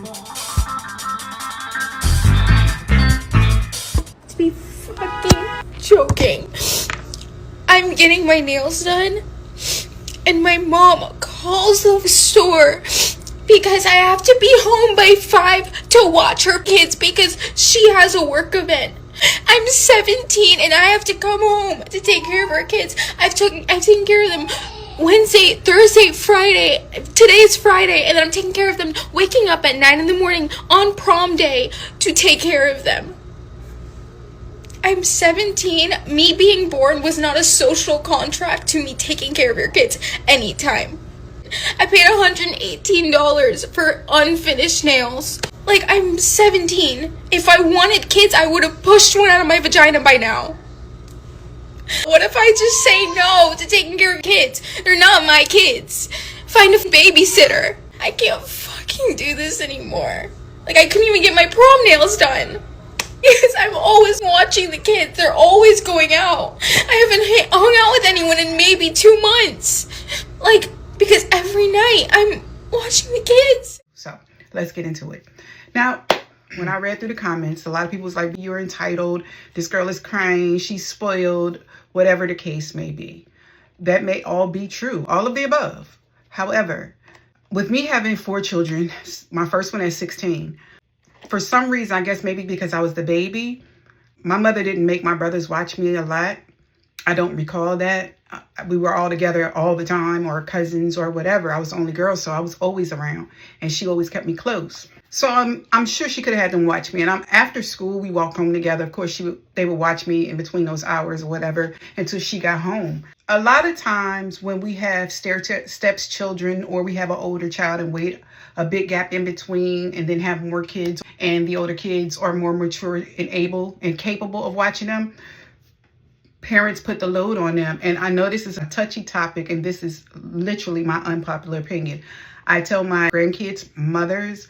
To be fucking joking. I'm getting my nails done, and my mom calls the store because I have to be home by 5 to watch her kids because she has a work event. I'm 17 and I have to come home to take care of her kids. I've taken care of them Wednesday, Thursday, Friday. Today's Friday, and then I'm taking care of them, waking up at 9 in the morning on prom day to take care of them. I'm 17. Me being born was not a social contract to me taking care of your kids anytime. I paid $118 for unfinished nails. Like, I'm 17. If I wanted kids, I would have pushed one out of my vagina by now. What if I just say no to taking care of kids? They're not my kids. Find a babysitter. I can't fucking do this anymore. Like, I couldn't even get my prom nails done. Because I'm always watching the kids. They're always going out. I haven't hung out with anyone in maybe 2 months. Like, because every night I'm watching the kids. So, let's get into it. Now, when I read through the comments, a lot of people was like, you're entitled, this girl is crying, she's spoiled, whatever the case may be. That may all be true, all of the above. However, with me having 4 children, my first one at 16, for some reason, I guess maybe because I was the baby, my mother didn't make my brothers watch me a lot. I don't recall that. We were all together all the time, or cousins or whatever. I was the only girl, so I was always around, and she always kept me close. So I'm sure she could have had them watch me. And after school, we walked home together. Of course, they would watch me in between those hours or whatever until she got home. A lot of times when we have steps children, or we have an older child and wait a big gap in between and then have more kids, and the older kids are more mature and able and capable of watching them, parents put the load on them. And I know this is a touchy topic, and this is literally my unpopular opinion. I tell my grandkids, mothers,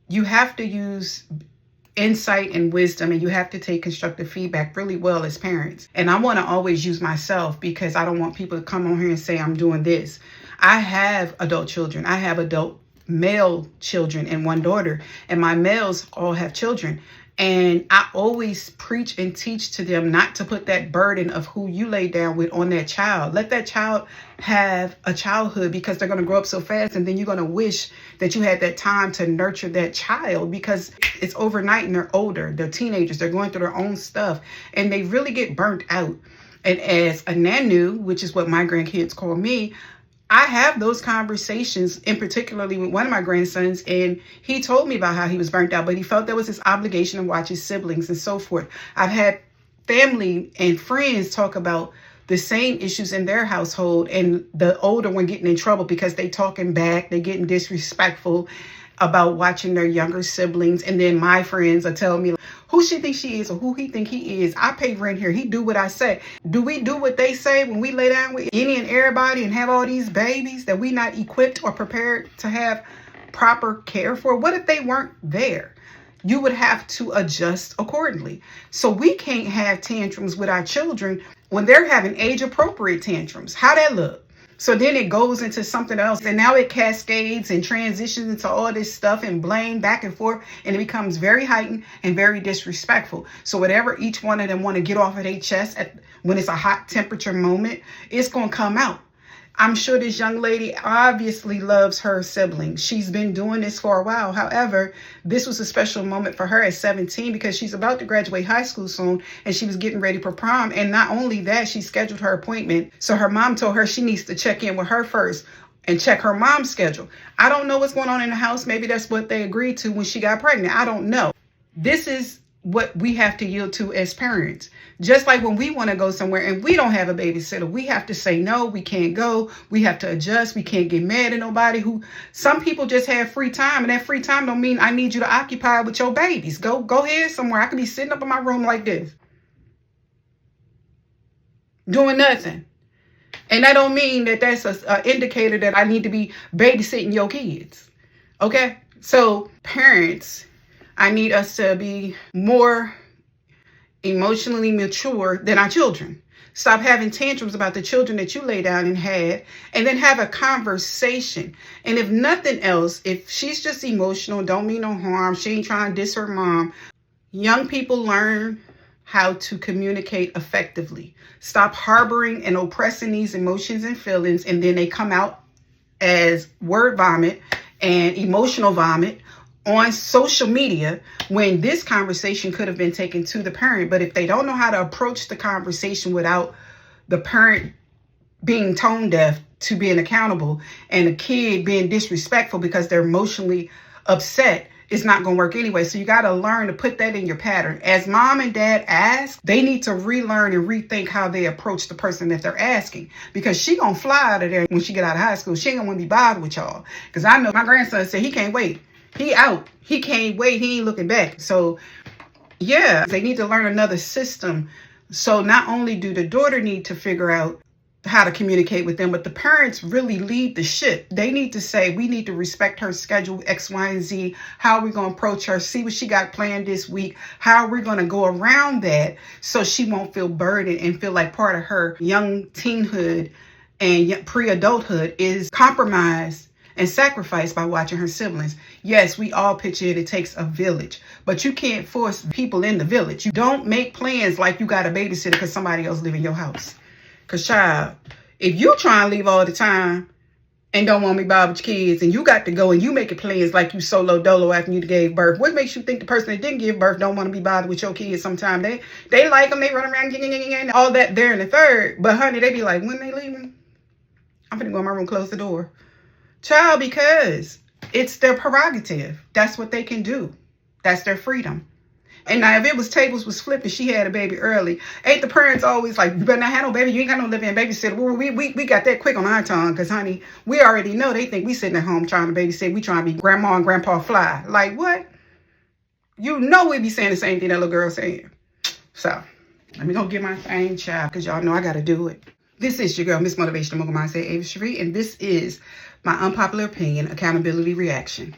you have to use insight and wisdom, and you have to take constructive feedback really well as parents. And I want to always use myself, because I don't want people to come on here and say I'm doing this. I have adult children. I have adult male children and 1 daughter, and my males all have children. And I always preach and teach to them not to put that burden of who you lay down with on that child. Let that child have a childhood, because they're going to grow up so fast, and then you're going to wish that you had that time to nurture that child, because it's overnight and they're older. They're teenagers. They're going through their own stuff, and they really get burnt out. And as a nanu, which is what my grandkids call me, I have those conversations, in particularly with one of my grandsons, and he told me about how he was burnt out, but he felt that was his obligation to watch his siblings and so forth. I've had family and friends talk about the same issues in their household, and the older one getting in trouble because they talking back, they getting disrespectful about watching their younger siblings. And then my friends are telling me, who she thinks she is, or who he think he is. I pay rent here. He do what I say. Do we do what they say when we lay down with any and everybody and have all these babies that we not equipped or prepared to have proper care for? What if they weren't there? You would have to adjust accordingly. So we can't have tantrums with our children when they're having age-appropriate tantrums. How that look? So then it goes into something else, and now it cascades and transitions into all this stuff and blame back and forth, and it becomes very heightened and very disrespectful. So whatever each one of them want to get off of their chest when it's a hot temperature moment, it's going to come out. I'm sure this young lady obviously loves her siblings. She's been doing this for a while. However, this was a special moment for her at 17, because she's about to graduate high school soon, and she was getting ready for prom. And not only that, she scheduled her appointment. So her mom told her she needs to check in with her first and check her mom's schedule. I don't know what's going on in the house. Maybe that's what they agreed to when she got pregnant. I don't know. This is what we have to yield to as parents. Just like when we want to go somewhere and we don't have a babysitter, we have to say no, we can't go. We have to adjust. We can't get mad at nobody. Some people just have free time, and that free time don't mean I need you to occupy with your babies. Go ahead somewhere. I could be sitting up in my room like this, doing nothing. And that don't mean that that's an indicator that I need to be babysitting your kids. Okay? So parents, I need us to be more emotionally mature than our children. Stop having tantrums about the children that you lay down and had, and then have a conversation. And if nothing else, if she's just emotional, don't mean no harm, she ain't trying to diss her mom, young people learn how to communicate effectively. Stop harboring and oppressing these emotions and feelings, and then they come out as word vomit and emotional vomit on social media, when this conversation could have been taken to the parent. But if they don't know how to approach the conversation without the parent being tone deaf to being accountable, and the kid being disrespectful because they're emotionally upset, it's not going to work anyway. So you got to learn to put that in your pattern. As mom and dad ask, they need to relearn and rethink how they approach the person that they're asking, because she going to fly out of there when she get out of high school. She ain't going to want to be bothered with y'all. Because I know my grandson said he can't wait. He out. He can't wait. He ain't looking back. So yeah, they need to learn another system. So not only do the daughter need to figure out how to communicate with them, but the parents really lead the ship. They need to say, we need to respect her schedule, X, Y, and Z. How are we going to approach her? See what she got planned this week. How are we going to go around that so she won't feel burdened and feel like part of her young teenhood and pre-adulthood is compromised and sacrificed by watching her siblings. Yes, we all pitch in. It takes a village, but you can't force people in the village. You don't make plans like you got a babysitter because somebody else live in your house. Because child, if you try and leave all the time and don't want me bothered with your kids, and you got to go and you making plans like you solo dolo after you gave birth, what makes you think the person that didn't give birth don't want to be bothered with your kids sometime? They like them, they run around, and all that there in the third. But honey, they be like, when they leaving, I'm finna go in my room, close the door. Child, because it's their prerogative. That's what they can do. That's their freedom. And now if it was tables was flipped and she had a baby early, ain't the parents always like, you better not have no baby, you ain't got no living babysitter? Well, we got that quick on our tongue, because honey, we already know they think we sitting at home trying to babysit. We trying to be grandma and grandpa fly. Like what? You know we be saying the same thing that little girl saying. So let me go get my thing, child, because y'all know I got to do it. This is your girl, Miss Motivational Mogul Mindset, Ava Cherie, and this is my unpopular opinion, accountability reaction.